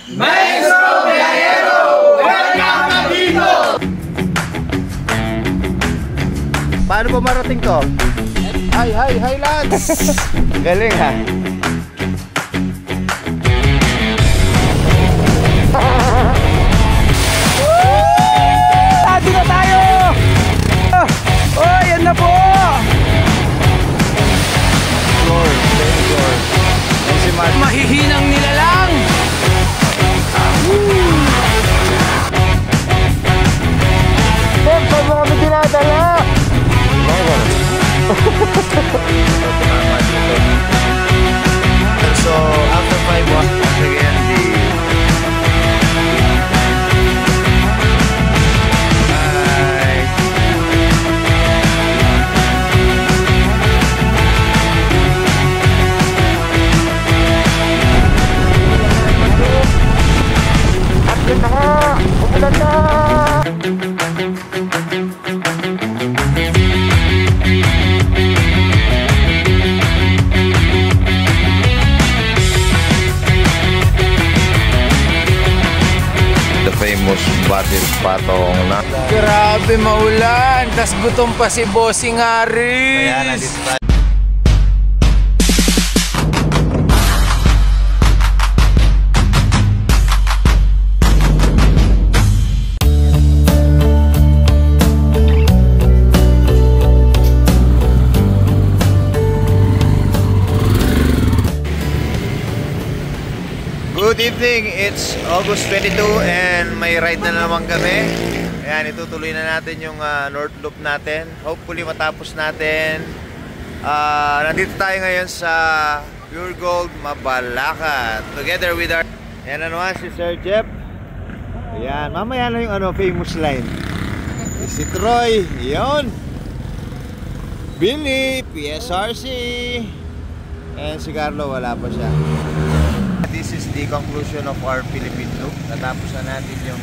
Maestro Biyahero! Welcome na dito! Paano ba marating to? Hi lads! Galing ha? Adi na tayo! Oh, yan na po! Lord, thank you Lord. Yan si Matt. Mahihinang nilalang! Bob, saan mo kami dinadala? So, after 5 once again, famous battle patong na. Grabe maulan, tas gutom pa si Bossing Aris. Kaya nandito tayo. Good evening, it's August 22 and may ride na naman kami. Ayan, itutuloy na natin yung North Loop natin. Hopefully matapos natin. Nandito tayo ngayon sa Pure Gold Mabalacat. Together with our... Ayan na naman si Sir Jeff. Ayan, mamaya na yung famous line. Si Troy, yun. Billy, PSRC. And si Carlo, wala pa siya. This is the conclusion of our Philippine Loop. Natapos na natin yung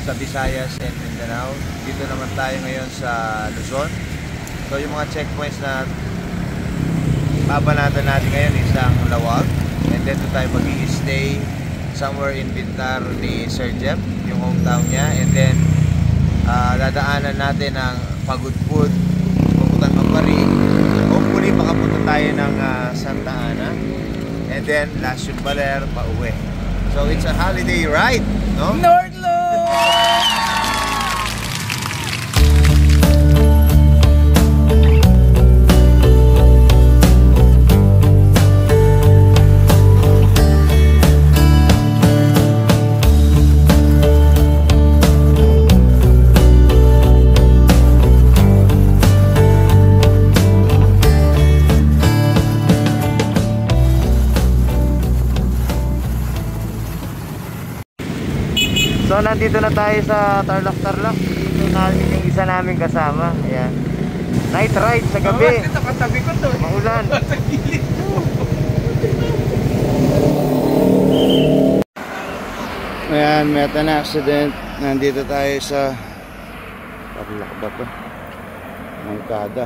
sa Visayas and Mindanao. Dito naman tayo ngayon sa Luzon. So yung mga checkpoints na babanatan natin ngayon is ang Lawag. And then doon tayo mag-i-stay somewhere in Bintar ni Sir Jeff, yung hometown niya. And then dadaanan natin ang Pagudpud, Puputan Mapari. Hopefully makapunta tayo ng Santa Ana. And then, last yung Baler, pauwi. So, it's a holiday ride, no? North Loop! So nandito na tayo sa Tarlac. Dito natin yung isa naming kasama. Ayan. Night ride sa gabi. Ito katabi ko to. Maulan. Sa gilid mo. Ayan, may ata na accident. Nandito tayo sa Tarlac ba to? Mangkada.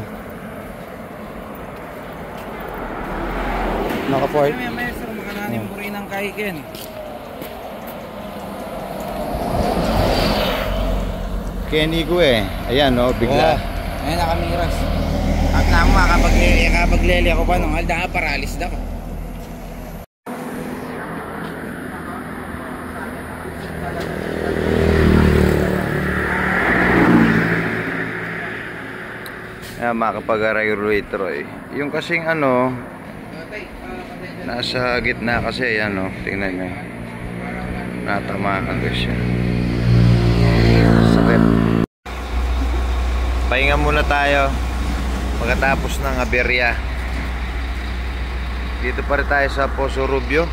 Naka-port. May maestro makananim mo rin ang kaikin. Kenny ko eh. Ayan no, bigla. Ayan nakamiras. At naman kapagleli ako pa nung halda paralis na ko. Ayan, makapag-aray-roy-troy. Yung kasing nasa gitna kasi, ayan no. Tingnan nyo. Natamaan ko siya. Sakit. Pahinga muna tayo pagkatapos ng aberya. Dito pa rin tayo sa Poso Rubio.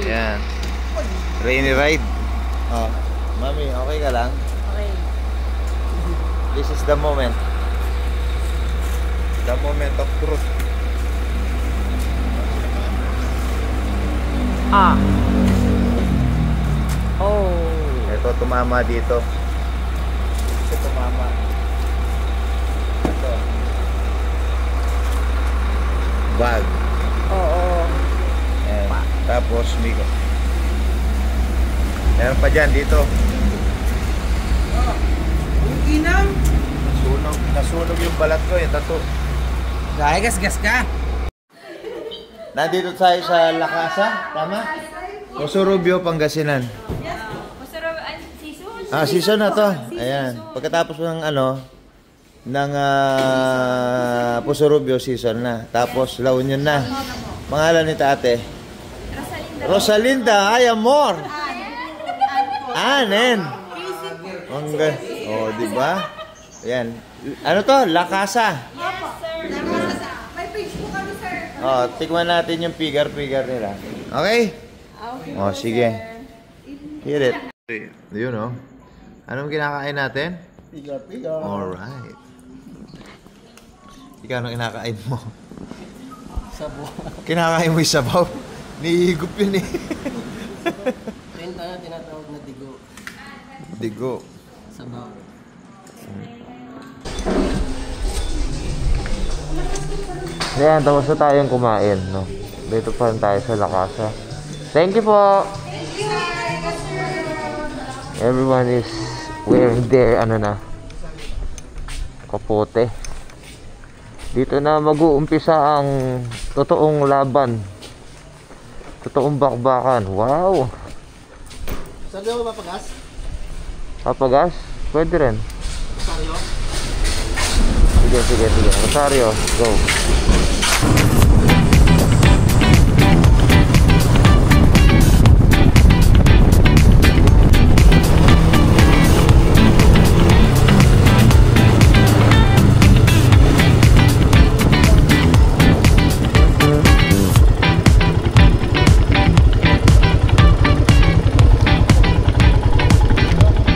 Yan. Rainy ride. Oh, mami, okay ka lang? Okay. This is the moment. The moment of truth. Oh. Ito tumama dito. Ito tumama. Ito. Bag. Oo. And tapos may Meron pa dyan dito. Yung ginang. Nasunog yung balat ko, yung tattoo. Gaya, gas ka. Nandito tayo sa La Casa, tama? Osorobio, Pangasinan. Season na to. Ayan. Pagkatapos ng ng Puso Rubio season na. Tapos La Union na. Pangalan ni tate? Rosalinda. Ay, amor. Anen. Mangga. Oh, di ba? Ayan. Ano to? La Casa. May page po kami, sir. Oh, tikman natin yung figure nila. Okay? Oh, sige. Hit it. Yun, oh. Anong kinakain natin? Pigar. Alright. Ikaw anong kinakain mo? Sabo. Kinakain mo yung sabaw? Nihigop yun eh. Yan tayo tinatawag na digo. Digo. Sabaw. Ayan, tapos na tayong kumain, no? Dito pa rin tayo sa La Casa. Thank you po! Everyone is wearing their, kapote. Dito na mag-uumpisa ang totoong laban. Totoong bakbakan. Wow! Sabi mo papagas? Papagas? Pwede rin. Rosario? Sige. Rosario, go.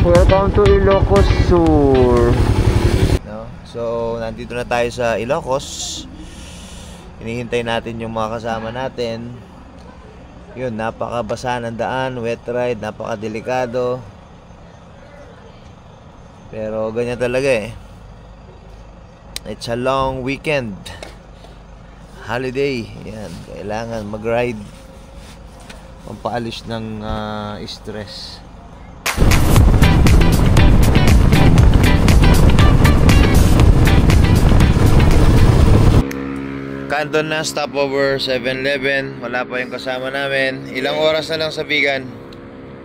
Welcome to Ilocos Sur. No? So, nandito na tayo sa Ilocos. Hinihintay natin yung mga kasama natin. Yun, napakabasa ng daan, wet ride, napakadelikado. Pero ganyan talaga eh. It's a long weekend. Holiday. Yan, kailangan mag-ride. Pampaalis ng stress. Canton na, stopover, 7-Eleven. Wala pa yung kasama namin. Ilang oras na lang sa Bigan?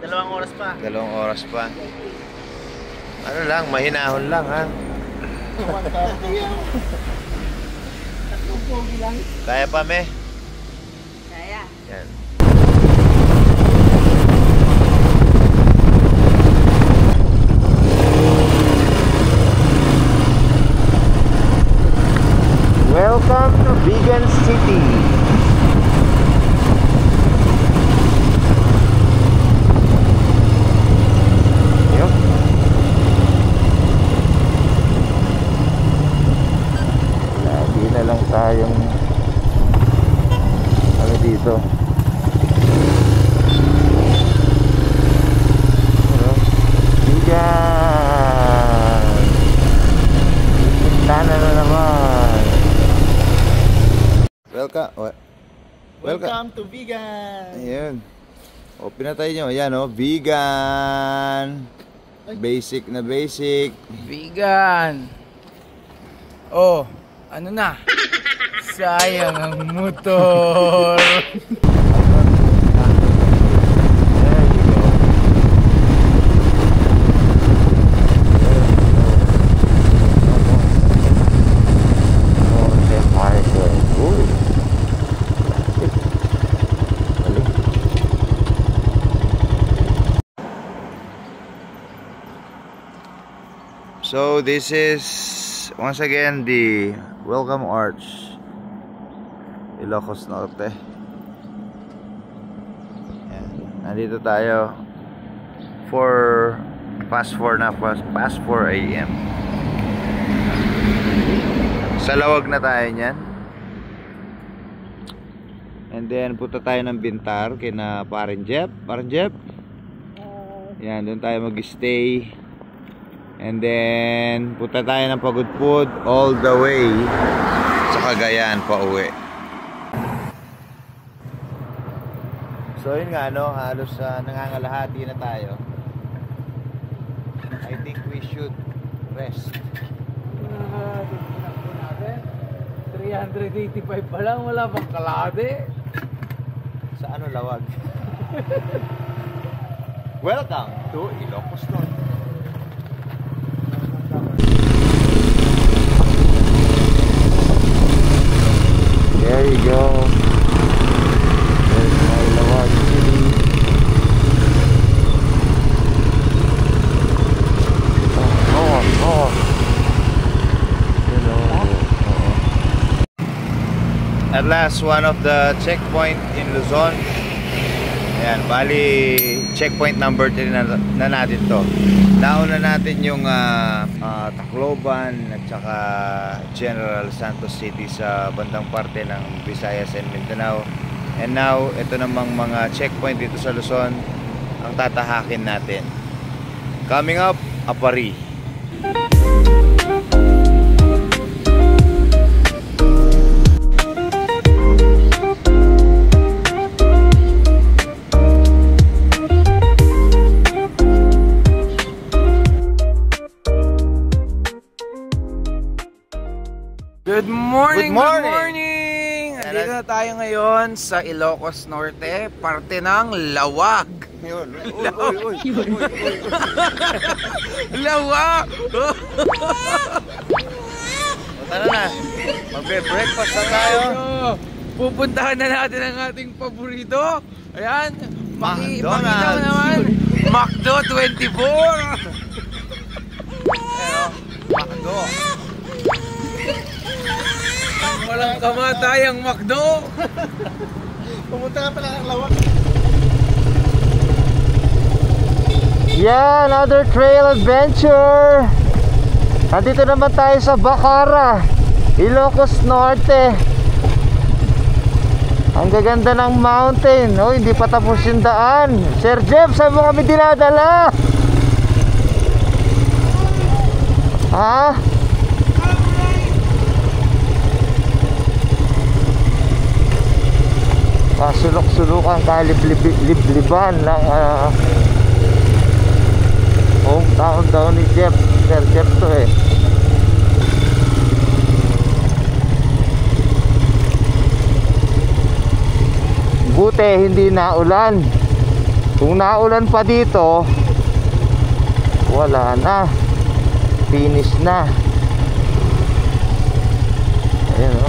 2 oras pa. 2 oras pa. Ano lang, mahinahon lang ha. 1:30 yan. Tatlong pogi lang. Kaya pa me? Kaya. Yan. Welcome to Bigan City. Yup. Lagi na lang tayong dito. Bigan. Tana na naman. Welcome to Vegan. Ayan. O, pinatay nyo. Ayan o, vegan. Basic na basic. Vegan. Oh, ano na? Sayang ang motor. There you go. Monte Market. Uy. So this is once again the Welcome Arch, Ilocos Norte. Yan. Nandito tayo past 4 a.m. Sa lawag na tayo niyan. And then punta tayo ng Bintar kina Parin Jeff. Yan, doon tayo mag-stay. And then punta tayo ng Pagudpud all the way sa Cagayan pa uwi. So yun nga, no, halos nangangalahati na tayo. I think we should rest. 385 pa lang, wala pang kalahati. Sa ano, lawag? Welcome to Ilocos Norte. There you go. There's my Lawag City. At last, one of the checkpoint in Luzon. Ayan, bali checkpoint number 3 na natin to. Nauna natin yung Tacloban at saka General Santos City sa bandang parte ng Visayas and Mindanao. And now, ito namang mga checkpoint dito sa Luzon ang tatahakin natin. Coming up, Apari. Good morning! Good morning! Good morning! Andito na tayo ngayon sa Ilocos Norte, parte ng Lawag. Yun. Lawag! Tara na, magbe-breakfast na tayo. Pupuntahan na natin ang ating paborito. Ayan, pakita mo McDonald's. naman. Macdo 24. Macdo. Walang kamatayang Macdo. Pumunta ka pala ng Lawag. Yeah, another trail adventure. Nandito naman tayo sa Bacara, Ilocos Norte. Ang gaganda ng mountain. Oh, hindi pa tapos yung daan. Sir Jeff, saan mo kami dinadala? Ha? Sulok-sulukan kalib-liban ng hometown daw ni Jeff. Sir Jeff to eh. Buti hindi naulan. Kung naulan pa dito, wala na. Finish na. Ayan o.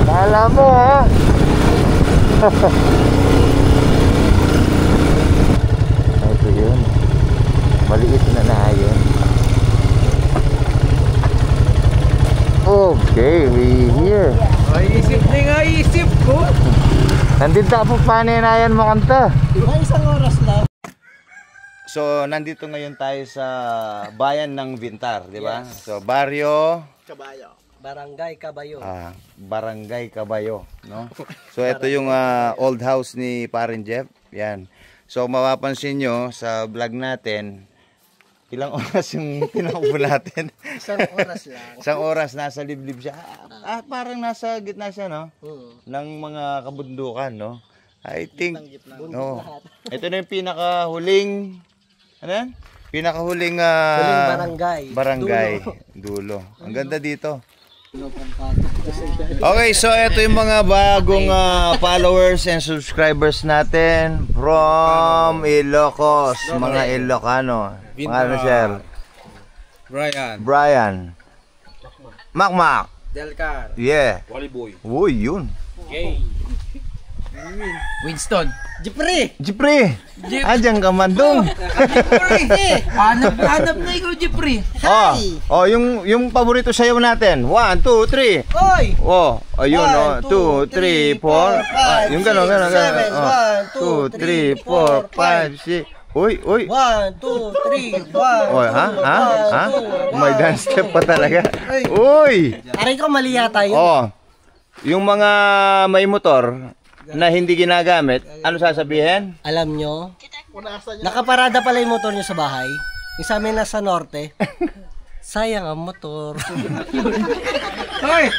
Kala mo ha. Ito yun. Maliit na yun. Okay, we here. Ay, isip na nga isip ko. Nandito po paninayan mo kanta. May isang oras lang. So, nandito ngayon tayo sa bayan ng Vintar, di ba? Yes. So, barrio Kabayo. Barangay Kabayo. Barangay Kabayo, no? So, ito yung old house ni Parin Jeff. Yan. So, mapapansin nyo sa vlog natin, ilang oras yung tinakbo natin? Isang oras lang. Isang oras, nasa liblib siya. Parang nasa gitna siya, no? Ng mga kabundukan, no? I think, no. Ito na yung pinakahuling, ano yan? Pinakahuling barangay. Dulo. Ang ganda dito. Okay, so ito yung mga bagong followers and subscribers natin from Ilocos, mga Ilocano. Pangalan sir? Brian. Makmak. Delcar. Yeah. Waliboy. Uy, yun. Okay. Winston. Jeffrey. Diyan ka mandong. Jeffrey. Hanap na ikaw, Jeffrey. Oh, yung paborito sayaw natin. 1, 2, 3. Oy! Oh, ayun, 2, 3, 4. Yung gano'n. 1, 2, 3, 4, 5, 6. Uy, uy. 1, 2, 3, 1, Oy, ha? Ha? Ha? May dance step pa talaga. Ay. Uy! Aray ko, mali yata yun. Oh. Yung mga may motor na hindi ginagamit, ano sasabihin? Alam nyo, nakaparada pala yung motor nyo sa bahay. Yung sa amin nasa norte. Sayang ang motor. Hoy!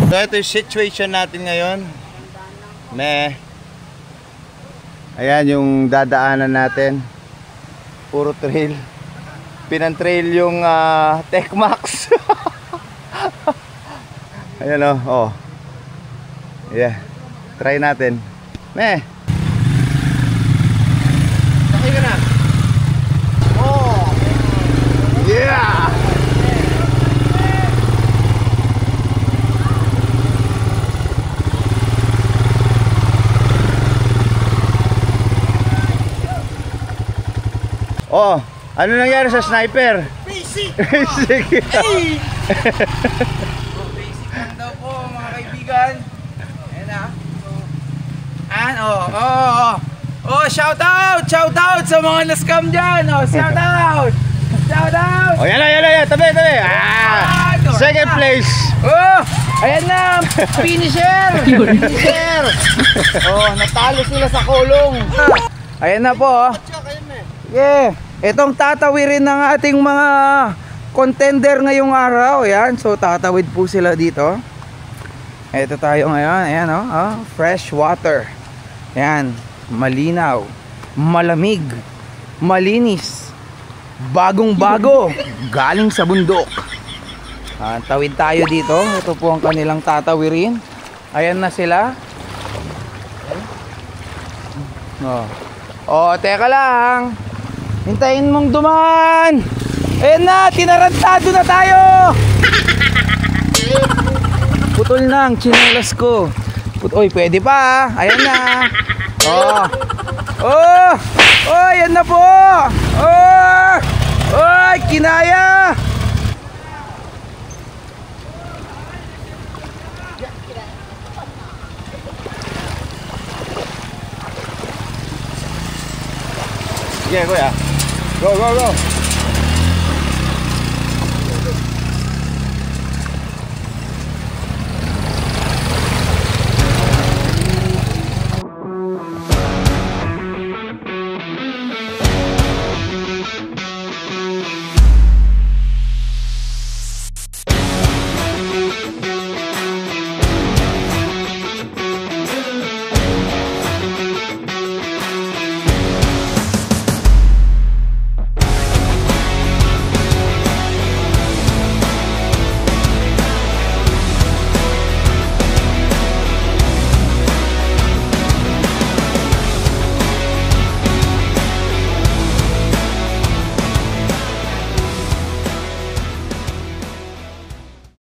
So ito yung situation natin ngayon. Ayan yung dadaanan natin. Puro trail. Pinantrail yung Tecmax. Ayan o. Oh. Yeah. Try natin. Sakay ka na. Oh. Yeah. Oh, ano nangyari sa sniper? Basic! Basic! Basic lang daw po mga kaibigan. Ayan na. Oh, shout out sa mga na-scam dyan. Oh, shout out. Oh, yan na. Tabi. Second place. Oh, ayan na. Finisher. Oh, natalo sila sa kulong. Ayan na po. Oh. Yeah. Itong tatawirin ng ating mga contender ngayong araw. Ayan. So, tatawid po sila dito. Ito tayo ngayon. Ayan, oh. Fresh water. Ayan. Malinaw. Malamig. Malinis. Bagong-bago. Galing sa bundok. Tawid tayo dito. Ito po ang kanilang tatawirin. Ayan na sila. Oh, teka lang. Hintayin mong dumaan. Ayan na, tinarantado na tayo. Putol na ang tsinelas ko. Oy, pwede pa. Ayan na. Oh, ayan na po. Oh, kinaya. Sige, kuya. Go.